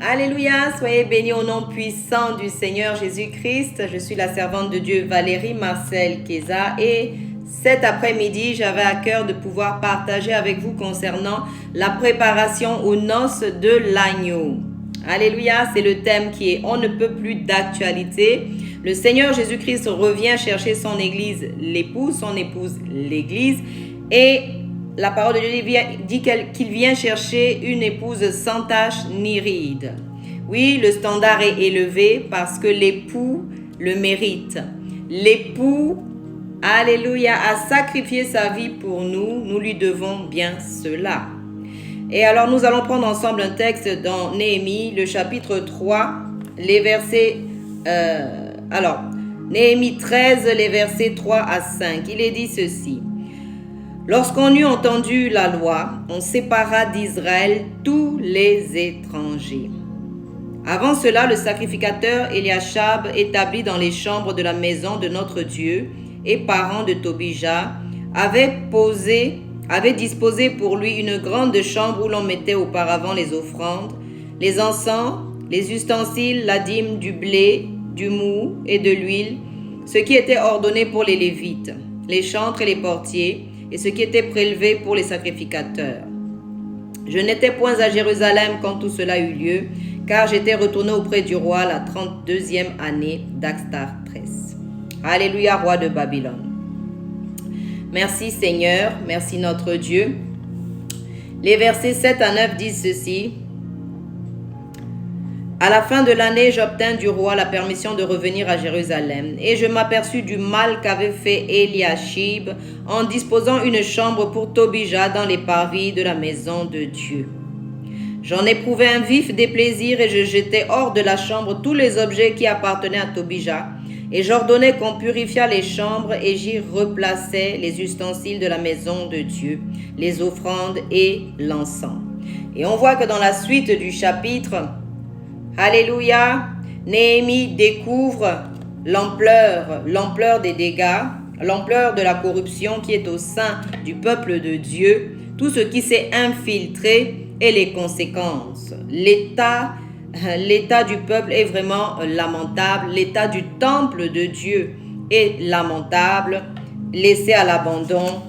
Alléluia, soyez bénis au nom puissant du Seigneur Jésus-Christ. Je suis la servante de Dieu Valérie Marcel Keza et cet après-midi, j'avais à cœur de pouvoir partager avec vous concernant la préparation aux noces de l'agneau. Alléluia, c'est le thème qui est on ne peut plus d'actualité. Le Seigneur Jésus-Christ revient chercher son église, l'épouse, son épouse, l'église, et la parole de Dieu dit qu'il vient chercher une épouse sans tache ni ride. Oui, le standard est élevé parce que l'époux le mérite. L'époux, alléluia, a sacrifié sa vie pour nous. Nous lui devons bien cela. Et alors, nous allons prendre ensemble un texte dans Néhémie, le chapitre 3, les versets... Néhémie 13, les versets 3 à 5. Il est dit ceci. Lorsqu'on eut entendu la loi, on sépara d'Israël tous les étrangers. Avant cela, le sacrificateur Eliashab, établi dans les chambres de la maison de notre Dieu et parent de Tobija, avait disposé pour lui une grande chambre où l'on mettait auparavant les offrandes, les encens, les ustensiles, la dîme, du blé, du mou et de l'huile, ce qui était ordonné pour les Lévites, les chantres et les portiers, et ce qui était prélevé pour les sacrificateurs. Je n'étais point à Jérusalem quand tout cela eut lieu, car j'étais retourné auprès du roi la 32e année d'Axtartés. Alléluia, roi de Babylone. Merci Seigneur, merci notre Dieu. Les versets 7 à 9 disent ceci. À la fin de l'année, j'obtins du roi la permission de revenir à Jérusalem, et je m'aperçus du mal qu'avait fait Eliashib en disposant une chambre pour Tobija dans les parvis de la maison de Dieu. J'en éprouvai un vif déplaisir et je jetai hors de la chambre tous les objets qui appartenaient à Tobija, et j'ordonnai qu'on purifiât les chambres et j'y replaçai les ustensiles de la maison de Dieu, les offrandes et l'encens. Et on voit que dans la suite du chapitre, alléluia, Néhémie découvre l'ampleur des dégâts, l'ampleur de la corruption qui est au sein du peuple de Dieu, tout ce qui s'est infiltré et les conséquences. L'état du peuple est vraiment lamentable, l'état du temple de Dieu est lamentable, laissé à l'abandon,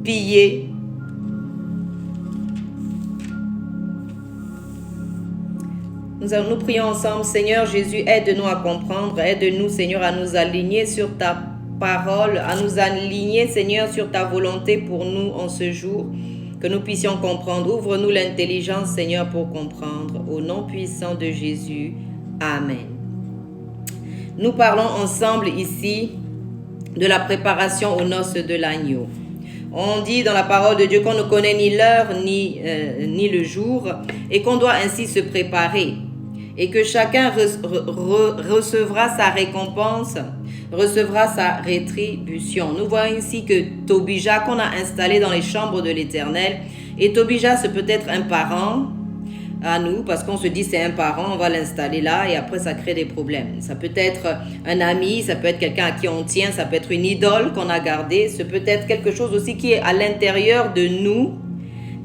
pillé. Nous prions ensemble, Seigneur Jésus, aide-nous à comprendre, aide-nous, Seigneur, à nous aligner sur ta parole, à nous aligner, Seigneur, sur ta volonté pour nous en ce jour, que nous puissions comprendre. Ouvre-nous l'intelligence, Seigneur, pour comprendre. Au nom puissant de Jésus, Amen. Nous parlons ensemble ici de la préparation aux noces de l'agneau. On dit dans la parole de Dieu qu'on ne connaît ni l'heure ni le jour et qu'on doit ainsi se préparer. Et que chacun recevra sa récompense, recevra sa rétribution. Nous voyons ici que Tobija, qu'on a installé dans les chambres de l'Éternel, et Tobija, c'est peut-être un parent à nous, parce qu'on se dit c'est un parent, on va l'installer là, et après ça crée des problèmes. Ça peut être un ami, ça peut être quelqu'un à qui on tient, ça peut être une idole qu'on a gardée, ça peut être quelque chose aussi qui est à l'intérieur de nous.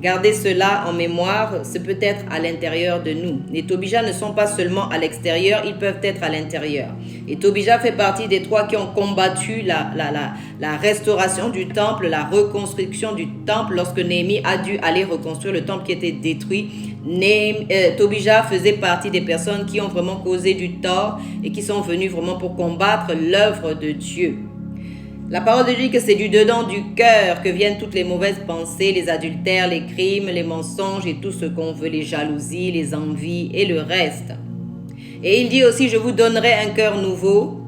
Gardez cela en mémoire, c'est peut-être à l'intérieur de nous. Les Tobija ne sont pas seulement à l'extérieur, ils peuvent être à l'intérieur. Et Tobija fait partie des trois qui ont combattu la restauration du temple, la reconstruction du temple lorsque Néhémie a dû aller reconstruire le temple qui était détruit. Tobija faisait partie des personnes qui ont vraiment causé du tort et qui sont venues vraiment pour combattre l'œuvre de Dieu. La parole de Dieu dit que c'est du dedans du cœur que viennent toutes les mauvaises pensées, les adultères, les crimes, les mensonges et tout ce qu'on veut, les jalousies, les envies et le reste. Et il dit aussi, je vous donnerai un cœur nouveau,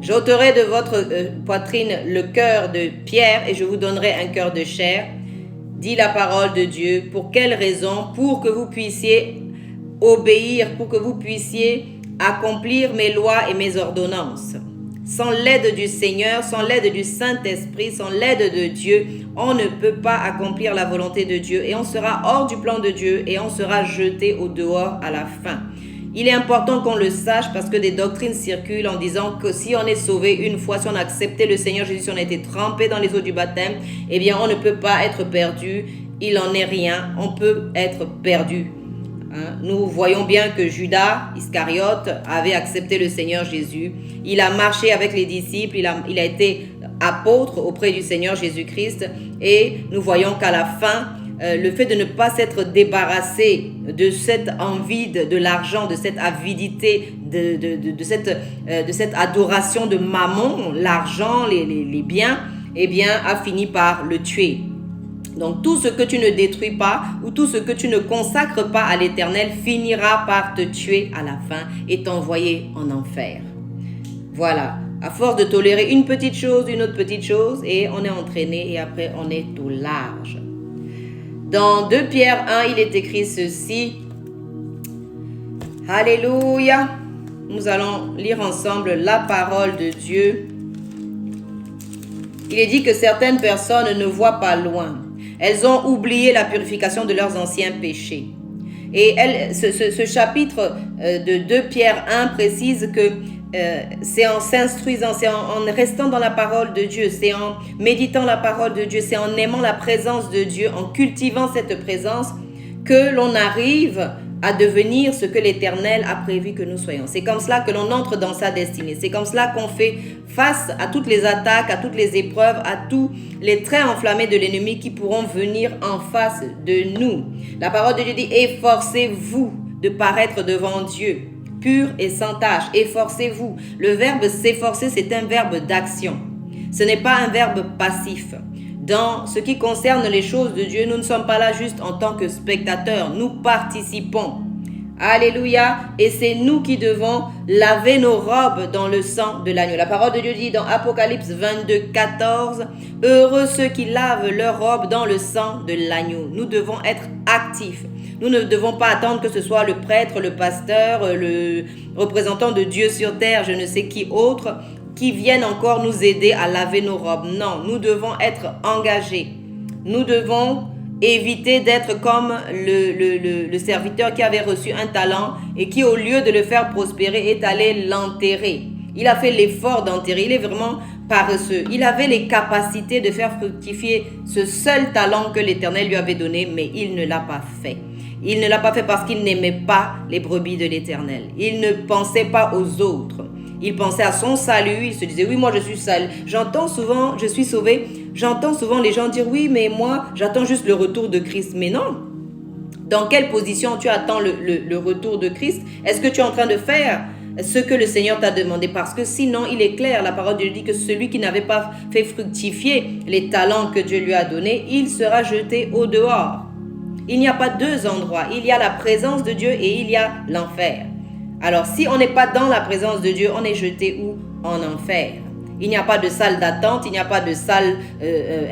j'ôterai de votre poitrine le cœur de pierre et je vous donnerai un cœur de chair, dit la parole de Dieu. Pour quelle raison? Pour que vous puissiez obéir, pour que vous puissiez accomplir mes lois et mes ordonnances. Sans l'aide du Seigneur, sans l'aide du Saint-Esprit, sans l'aide de Dieu, on ne peut pas accomplir la volonté de Dieu et on sera hors du plan de Dieu et on sera jeté au dehors à la fin. Il est important qu'on le sache parce que des doctrines circulent en disant que si on est sauvé une fois, si on a accepté le Seigneur Jésus, si on a été trempé dans les eaux du baptême, eh bien on ne peut pas être perdu il n'en est rien, on peut être perdu. Nous voyons bien que Judas Iscariote avait accepté le Seigneur Jésus. Il a marché avec les disciples, il a été apôtre auprès du Seigneur Jésus-Christ. Et nous voyons qu'à la fin, le fait de ne pas s'être débarrassé de cette envie de l'argent, de cette avidité, de cette adoration de mammon, l'argent, les biens, eh bien, a fini par le tuer. Donc tout ce que tu ne détruis pas ou tout ce que tu ne consacres pas à l'Éternel finira par te tuer à la fin et t'envoyer en enfer. Voilà, à force de tolérer une petite chose, une autre petite chose, et on est entraîné et après on est au large. Dans 2 Pierre 1, il est écrit ceci. Alléluia. Nous allons lire ensemble la parole de Dieu. Il est dit que certaines personnes ne voient pas loin. Elles ont oublié la purification de leurs anciens péchés. Et ce chapitre de 2 Pierre 1 précise que c'est en s'instruisant, c'est en restant dans la parole de Dieu, c'est en méditant la parole de Dieu, c'est en aimant la présence de Dieu, en cultivant cette présence que l'on arrive à devenir ce que l'Éternel a prévu que nous soyons. C'est comme cela que l'on entre dans sa destinée. C'est comme cela qu'on fait face à toutes les attaques, à toutes les épreuves, à tous les traits enflammés de l'ennemi qui pourront venir en face de nous. La parole de Dieu dit « Efforcez-vous de paraître devant Dieu, pur et sans tache. Efforcez-vous ». Le verbe « s'efforcer », c'est un verbe d'action. Ce n'est pas un verbe passif. Dans ce qui concerne les choses de Dieu, nous ne sommes pas là juste en tant que spectateurs, nous participons. Alléluia. Et c'est nous qui devons laver nos robes dans le sang de l'agneau. La parole de Dieu dit dans Apocalypse 22, 14, « Heureux ceux qui lavent leurs robes dans le sang de l'agneau ». Nous devons être actifs. Nous ne devons pas attendre que ce soit le prêtre, le pasteur, le représentant de Dieu sur terre, je ne sais qui autre, qui viennent encore nous aider à laver nos robes. Non, nous devons être engagés. Nous devons éviter d'être comme le serviteur qui avait reçu un talent et qui, au lieu de le faire prospérer, est allé l'enterrer. Il a fait l'effort d'enterrer. Il est vraiment paresseux. Il avait les capacités de faire fructifier ce seul talent que l'Éternel lui avait donné, mais il ne l'a pas fait. Il ne l'a pas fait parce qu'il n'aimait pas les brebis de l'Éternel. Il ne pensait pas aux autres. Il pensait à son salut, il se disait, oui, moi je suis salé. J'entends souvent, je suis sauvé. J'entends souvent les gens dire, oui, mais moi, j'attends juste le retour de Christ. Mais non. Dans quelle position tu attends le retour de Christ? Est-ce que tu es en train de faire ce que le Seigneur t'a demandé? Parce que sinon, il est clair, la parole de Dieu dit que celui qui n'avait pas fait fructifier les talents que Dieu lui a donnés, il sera jeté au dehors. Il n'y a pas 2 endroits. Il y a la présence de Dieu et il y a l'enfer. Alors, si on n'est pas dans la présence de Dieu, on est jeté où? En enfer. Il n'y a pas de salle d'attente, il n'y a pas de salle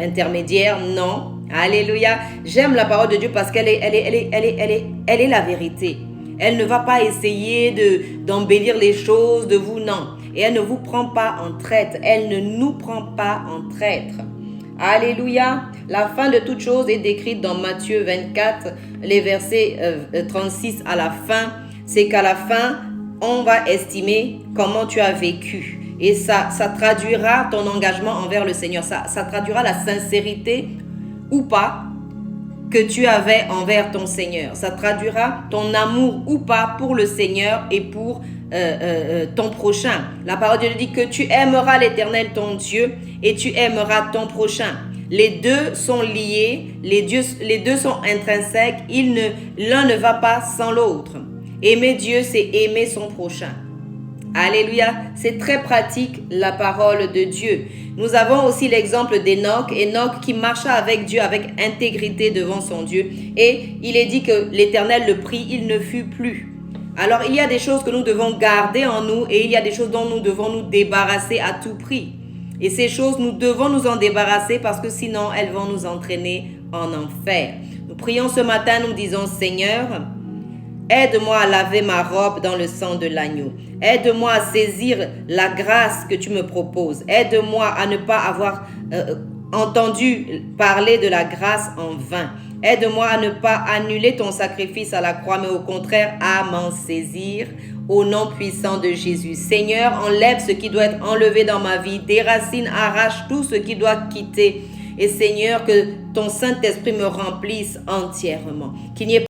intermédiaire, non. Alléluia. J'aime la parole de Dieu parce qu'elle est la vérité. Elle ne va pas essayer d'embellir les choses de vous, non. Et elle ne vous prend pas en traître. Elle ne nous prend pas en traître. Alléluia. La fin de toute chose est décrite dans Matthieu 24, les versets 36 à la fin. C'est qu'à la fin, on va estimer comment tu as vécu. Et ça traduira ton engagement envers le Seigneur. Ça traduira la sincérité ou pas que tu avais envers ton Seigneur. Ça traduira ton amour ou pas pour le Seigneur et pour ton prochain. La parole de Dieu dit que tu aimeras l'Éternel ton Dieu et tu aimeras ton prochain. Les deux sont liés, les deux sont intrinsèques. L'un ne va pas sans l'autre. Aimer Dieu, c'est aimer son prochain. Alléluia. C'est très pratique, la parole de Dieu. Nous avons aussi l'exemple d'Enoch. Enoch qui marcha avec Dieu avec intégrité devant son Dieu. Et il est dit que l'Éternel le prit, il ne fut plus. Alors, il y a des choses que nous devons garder en nous et il y a des choses dont nous devons nous débarrasser à tout prix. Et ces choses, nous devons nous en débarrasser parce que sinon, elles vont nous entraîner en enfer. Nous prions ce matin, nous disons, Seigneur, aide-moi à laver ma robe dans le sang de l'agneau. Aide-moi à saisir la grâce que tu me proposes. Aide-moi à ne pas avoir entendu parler de la grâce en vain. Aide-moi à ne pas annuler ton sacrifice à la croix, mais au contraire à m'en saisir au nom puissant de Jésus. Seigneur, enlève ce qui doit être enlevé dans ma vie. Déracine, arrache tout ce qui doit quitter. Et Seigneur, que ton Saint-Esprit me remplisse entièrement. Qu'il n'y ait